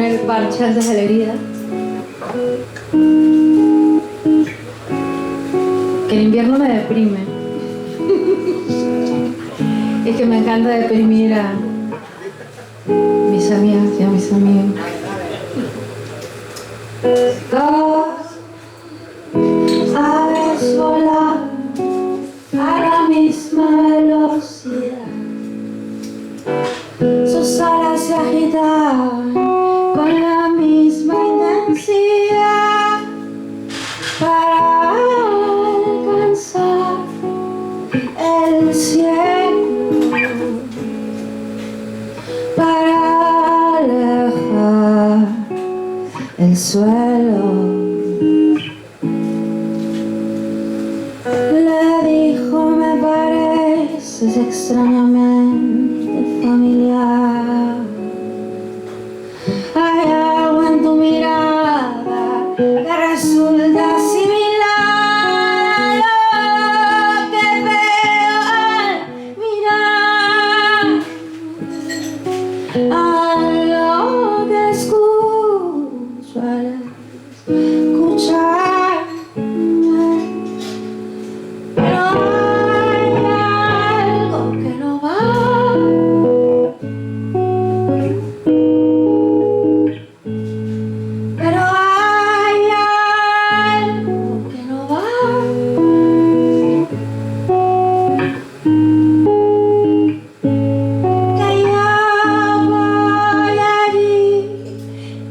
poner parche antes de la herida. Que el invierno me deprime. Es que me encanta deprimir a mis amigas y a mis amigos. Dos aves volan a la misma velocidad. Sus alas se agitaban con la misma intensidad para alcanzar el cielo, para alejar el suelo. Le dijo: me pareces extrañamente familiar. Hay algo en tu mirada que resulta similar a lo que veo al mirar, a lo que escucho al escuchar. Pero hay algo que no va. Pero hay algo que no va. Que yo voy allí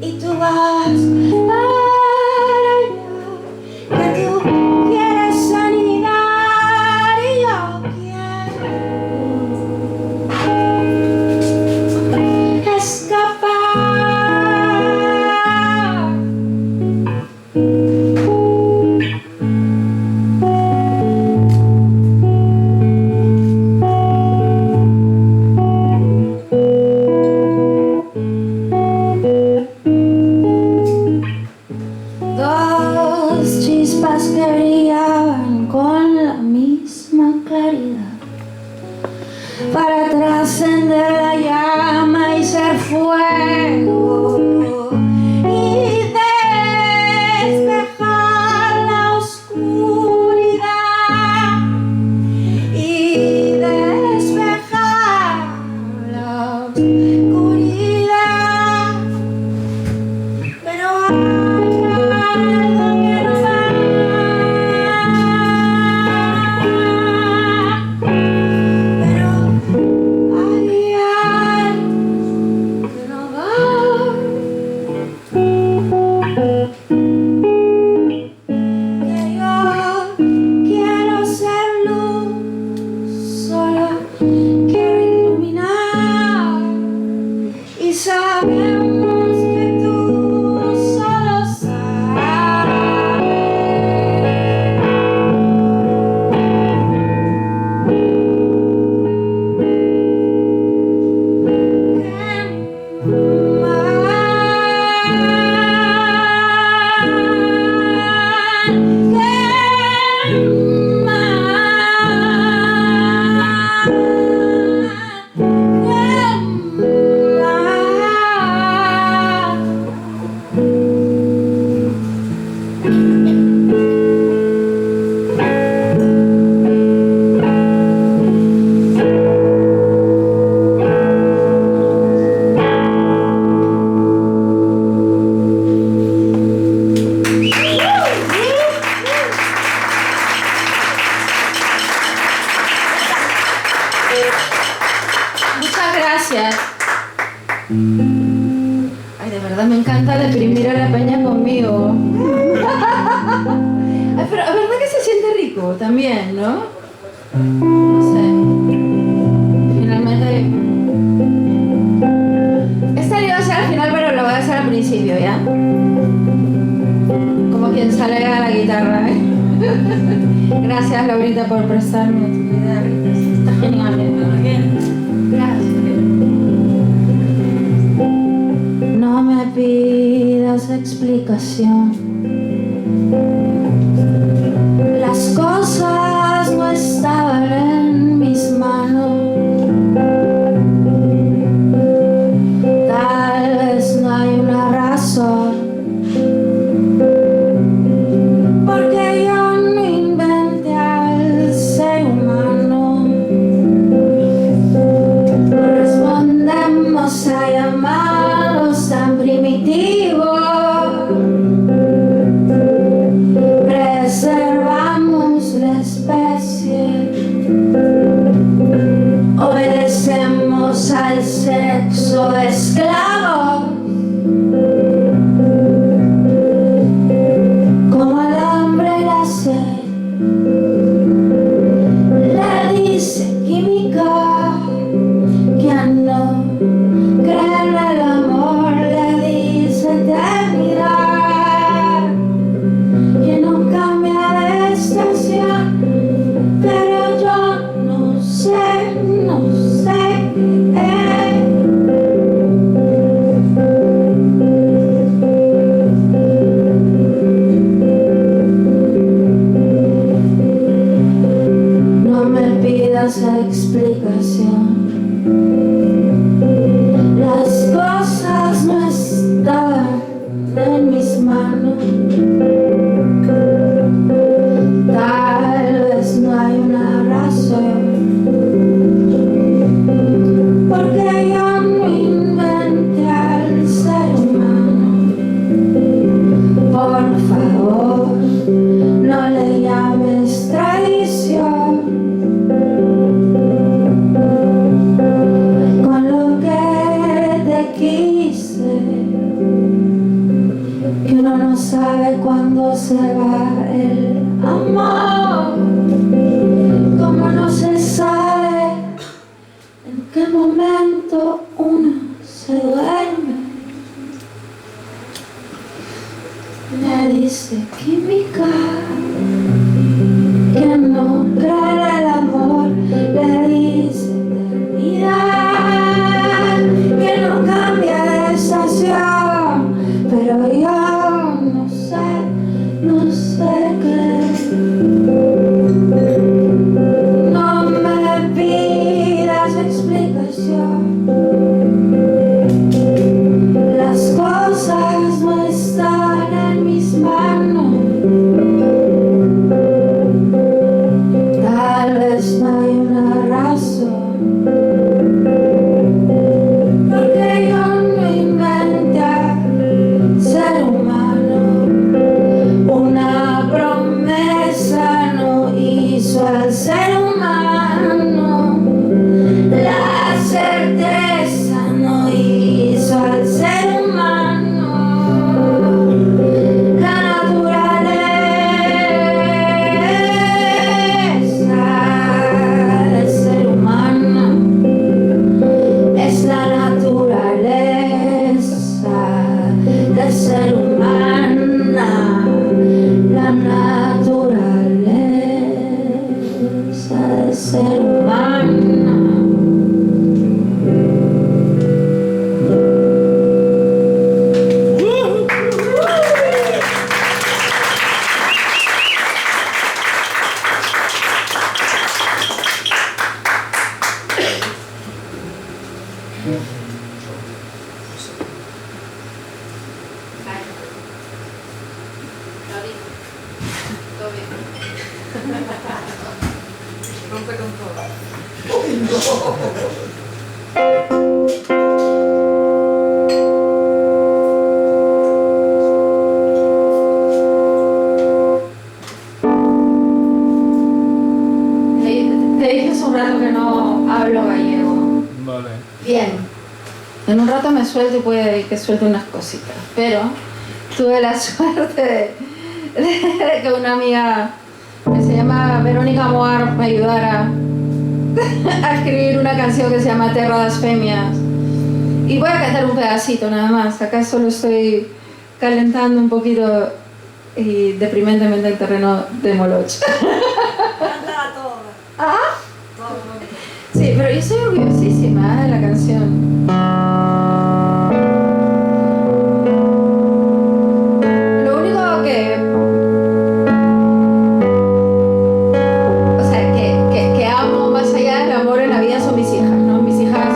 y tú vas para allá. Que tú quieres sanidad y yo quiero escapar. Dos chispas que brillaban con la misma claridad para trascender la llama y ser fuego y despejar la oscuridad y despejar la oscuridad. Pero hay algo que no va. Pero hay algo que no va. Que yo quiero ser luz, solo quiero iluminar. Y sabemos que tú solo sabes Muchas gracias. Ay, de verdad me encanta deprimir a la peña conmigo. Ay, pero la verdad que se siente rico también, ¿no? No sé. Finalmente. Esta le iba a ser al final, pero lo voy a hacer al principio, ¿ya? Como quien sale a la guitarra, ¿eh? Gracias, Laurita, por prestarme tu guitarra. Está genial, ¿eh? Gracias. No me pidas explicación. Las cosas no estaban en mis manos. Tal vez no hay una necesitas explicación. Las cosas no estaban en mis manos. Tal vez no hay una razón, porque yo no inventé al ser humano. Por favor, no le llames traición con lo que te quise, que uno no sabe cuándo se va el amor, como no se sabe en qué momento uno se duerme. Me dice química que no cree en el amor, le dice eternidad que no cambia de estación, pero yo no sé qué. No me pidas explicación, las cosas no están en mis manos. Tal vez no hay una razón, porque yo no inventé al ser humano. Una promesa no hizo al ser humano. La certeza no hizo al ser humano. La naturaleza del ser humano es la naturaleza del ser humano. La naturaleza del ser humano. Rompe con todo. Te dije hace un rato que no hablo gallego. Vale. Bien. En un rato me suelto y puede que suelte unas cositas. Pero tuve la suerte de que una amiga que se llama Verónica Moar me ayudara a escribir una canción que se llama Terra das Femias. Y voy a cantar un pedacito nada más. Acá solo estoy calentando un poquito y deprimentemente el terreno de Moloch. Canta todo. ¿Ah? Todo. Sí, pero yo estoy orgullosísima de la canción. Lo único que... O sea, que amo más allá del amor en la vida son mis hijas, ¿no? Mis hijas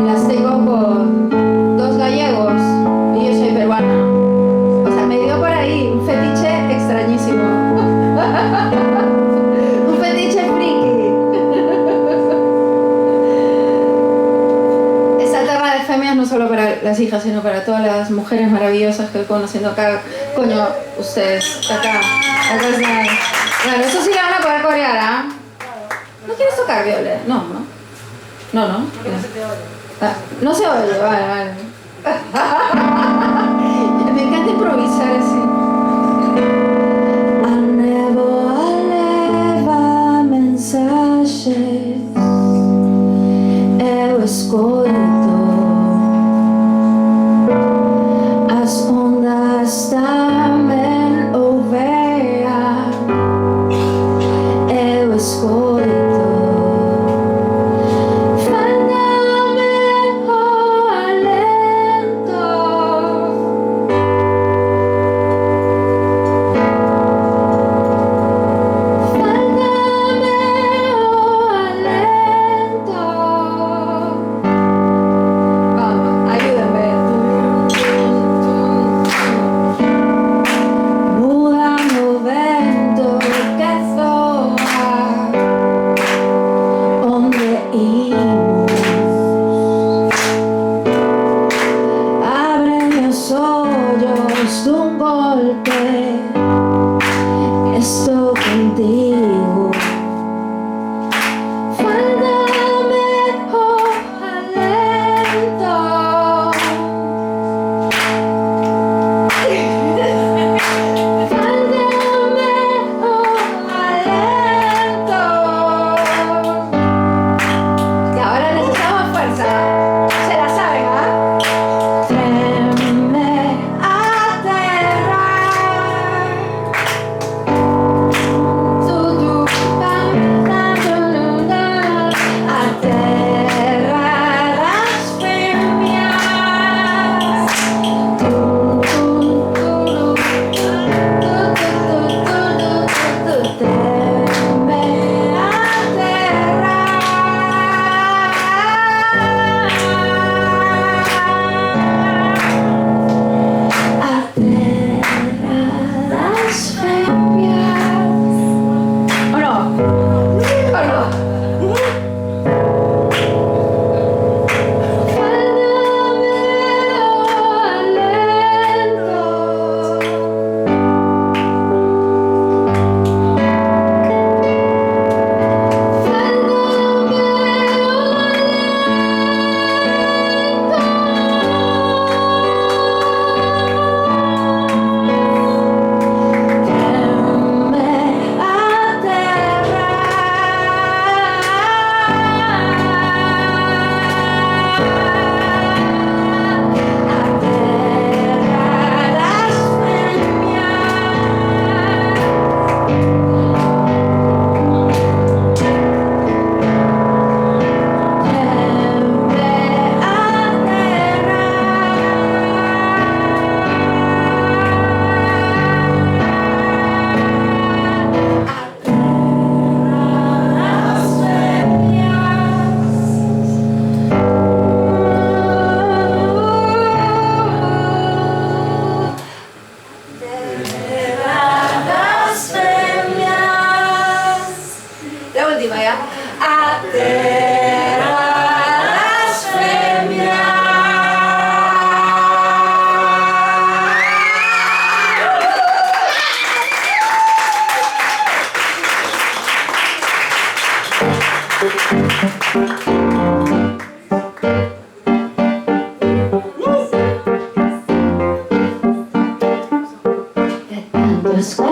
las tengo con dos gallegos y yo soy peruana. O sea, me dio por ahí un fetiche extrañísimo. Un fetiche friki. Esta terra de femias no solo para las hijas, sino para todas las mujeres maravillosas que voy conociendo acá. Coño, ustedes, acá están. Bueno, eso sí la van a poder corear, ¿ah? ¿No quieres tocar, Viole? No. Porque no se te oye. Ah, no se oye, vale. Me encanta improvisar así. Leva mensajes, eu escoito as ondas também ouveam, eu escoito.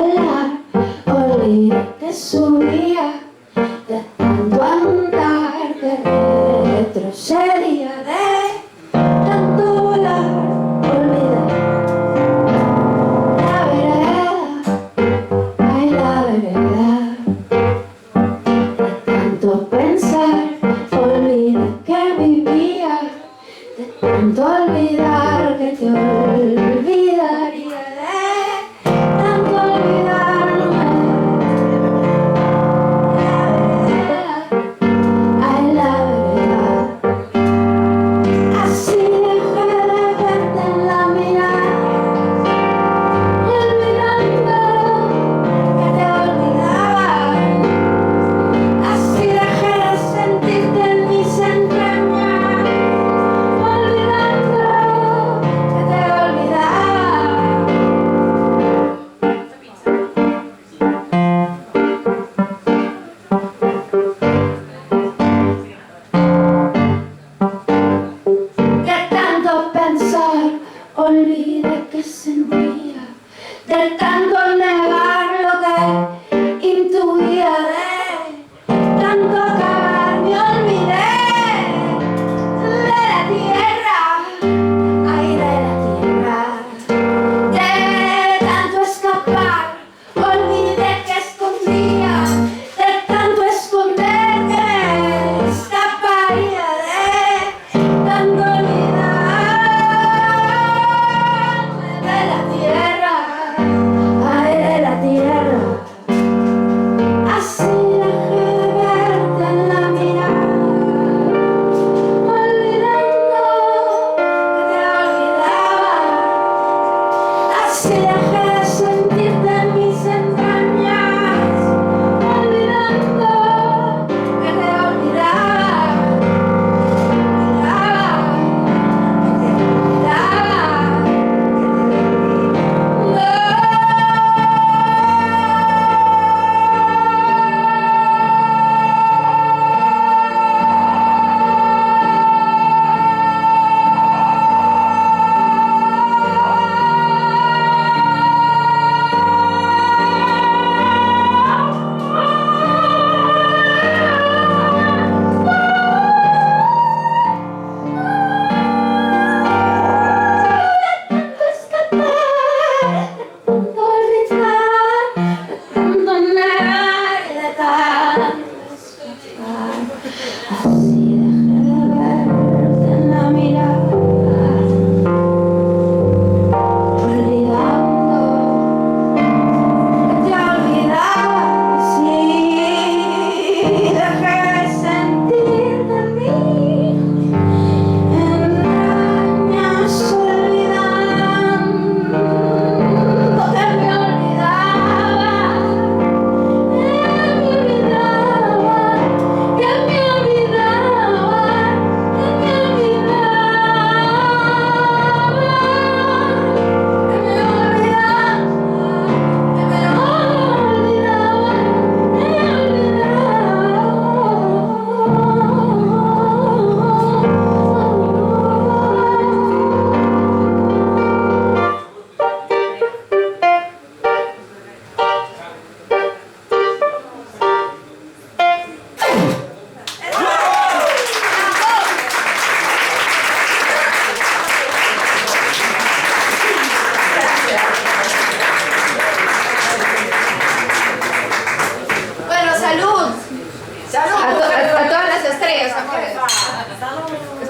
volar, olvidé que subía de tanto andar, que retrocedía de tanto volar, olvidé la vereda, ay la vereda, de tanto pensar, olvidé que vivía, de tanto olvidar que te olvidaría, de tanto olvidarme. Ay, la verdad, así dejé de verte en la mirada y olvidando que te olvidaba. Así dejé de sentirte en mis entrañas, olvidando que te olvidaba. De tanto pensar, olvidé que sentía, de tanto negar lo que intuía, de tanto cavar me olvidé de la tierra, ay de la tierra, de tanto escapar, olvidé que escondía, de tanto esconder que me escaparía, de tanto olvidarme de la tierra, ay de la tierra, así dejé de verte en la mirada, olvidando que te olvidaba. Así dejé de sentirte en mis entrañas, olvidando que te olvidaba, que te olvidaba,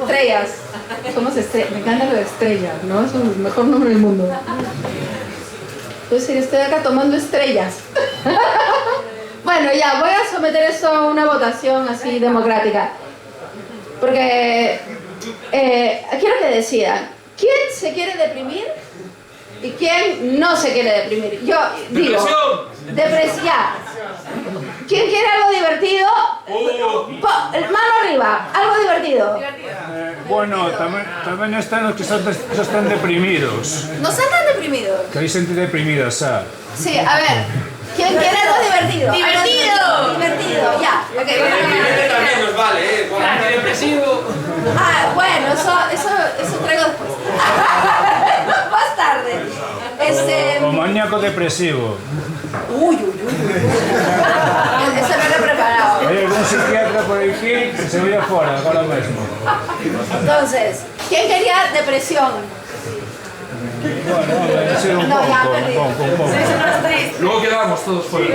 estrellas. Somos estrellas. Me encanta lo de estrellas, ¿no? Es el mejor nombre del mundo. Entonces estoy acá tomando estrellas. Bueno, ya, voy a someter esto a una votación así democrática. Porque quiero que decidan quién se quiere deprimir y quién no se quiere deprimir. Yo digo, depresión. ¿Quién quiere algo divertido? Mano arriba, algo divertido. Bueno, también están los que están deprimidos. ¿No están tan deprimidos? Que hay gente deprimida, ¿sabes? Sí, a ver. ¿Quién quiere algo divertido? ¡Divertido! Divertido, ya. Okay, También nos vale, Antidepresivo. bueno, eso traigo después. Más tarde. O maníaco depresivo. Eso no lo he preparado. Hay algún psiquiatra por aquí que se vaya fuera ahora mismo. Entonces, ¿quién quería depresión? Bueno, debe ser un No, ya poco, perdí. un poco. Luego quedamos todos fuera.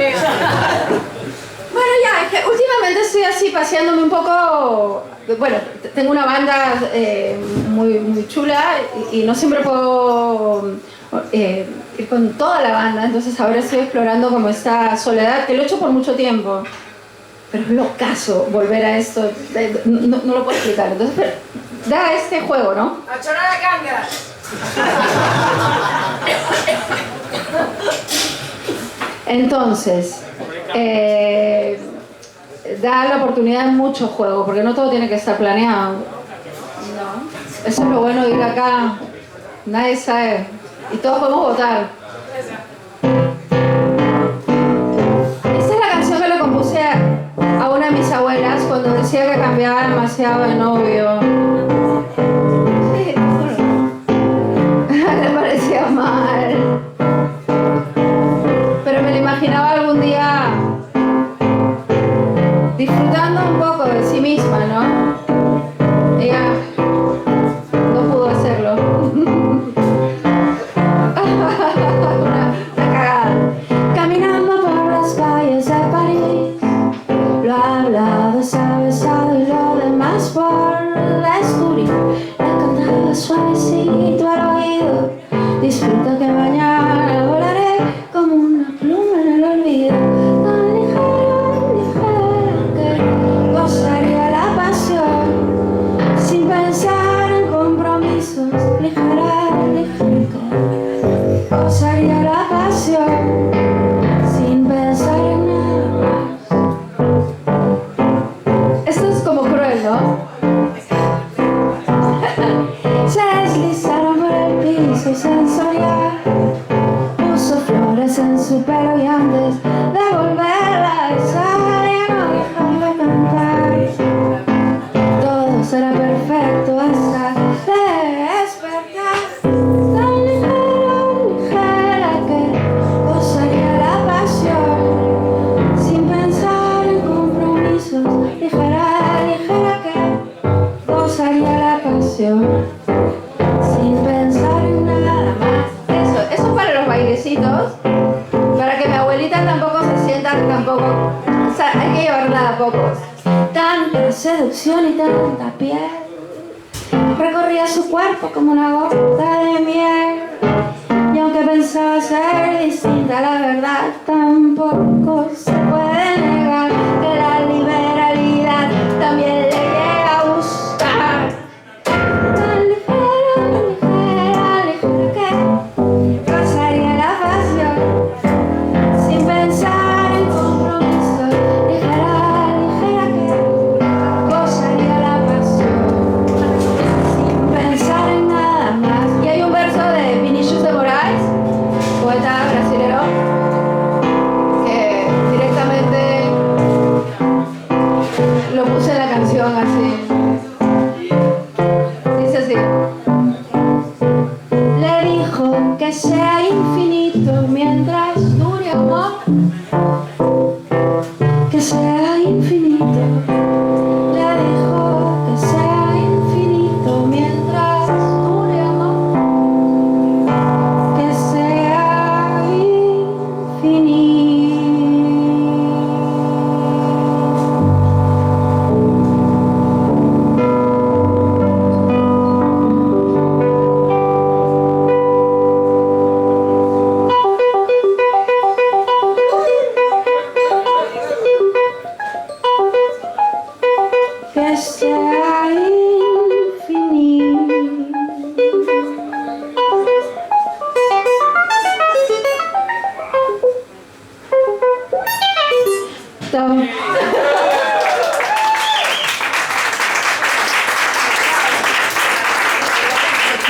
Bueno, ya, es que últimamente estoy así paseándome un poco. Bueno, tengo una banda muy chula y no siempre puedo ir con toda la banda, entonces ahora estoy explorando como esta soledad, que lo he hecho por mucho tiempo, pero es locazo volver a esto, no lo puedo explicar, entonces pero, da este juego, ¿no? ¡A chorar a canga! Entonces, da la oportunidad de mucho juego, porque no todo tiene que estar planeado. No. Eso es lo bueno de ir acá, nadie sabe, y todos podemos votar. Esta es la canción que le compuse a una de mis abuelas cuando decía que cambiaba demasiado de novio. Sí, le parecía mal. Pero me lo imaginaba algún día disfrutando un poco de sí misma, ¿no? Ella no pudo hacerlo. Una cagada. Caminando por las calles de París, lo ha hablado, se ha besado y lo demás por descubrir. Le he cantado suavecito al oído, disfruta que mañana volaré como una pluma en el olvido. Tan ligera que gozaría la pasión sin pensar en compromisos. Ligera que gozaría la pasión sin pensar en nada más. Esto es como cruel, ¿no? Se deslizaron por el piso sensorial, puso flores en su pelo y antes de volverla a besar ya no dejaba cantar. Todo será perfecto hasta despertar. Tan ligera que gozaría la pasión sin pensar en compromisos. Ligera que gozaría la pasión sin pensar en nada más. Eso es para los bailecitos, para que mi abuelita tampoco se sienta tampoco, o sea, hay que llevarla a pocos. Tanta seducción y tanta piel recorría su cuerpo como una gota de miel, y aunque pensaba ser distinta, la verdad tampoco se puede negar que la liberalidad también le llega a buscar. Tan ligera que gozaría la pasión sin pensar en compromisos. Ligera que gozaría la pasión sin pensar en nada más. Y hay un verso de Vinicius de Moraes, poeta brasilero, que directamente lo puse en la canción así. Dice así: le dijo que sea infinito mientras dure amor, que sea infinito. Le dijo que sea infinito mientras dure amor, que sea infinito. Que sea infinito.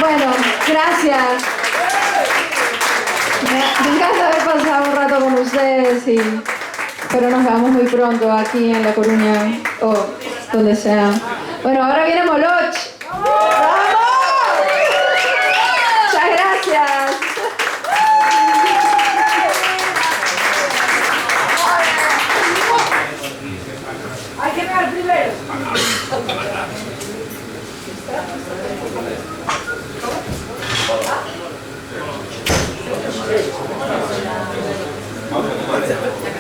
Bueno, gracias. Me encanta haber pasado un rato con ustedes y pero nos vemos muy pronto aquí en La Coruña o donde sea. Bueno, ahora viene Moloch. ¡Vamos! Muchas gracias. Gracias.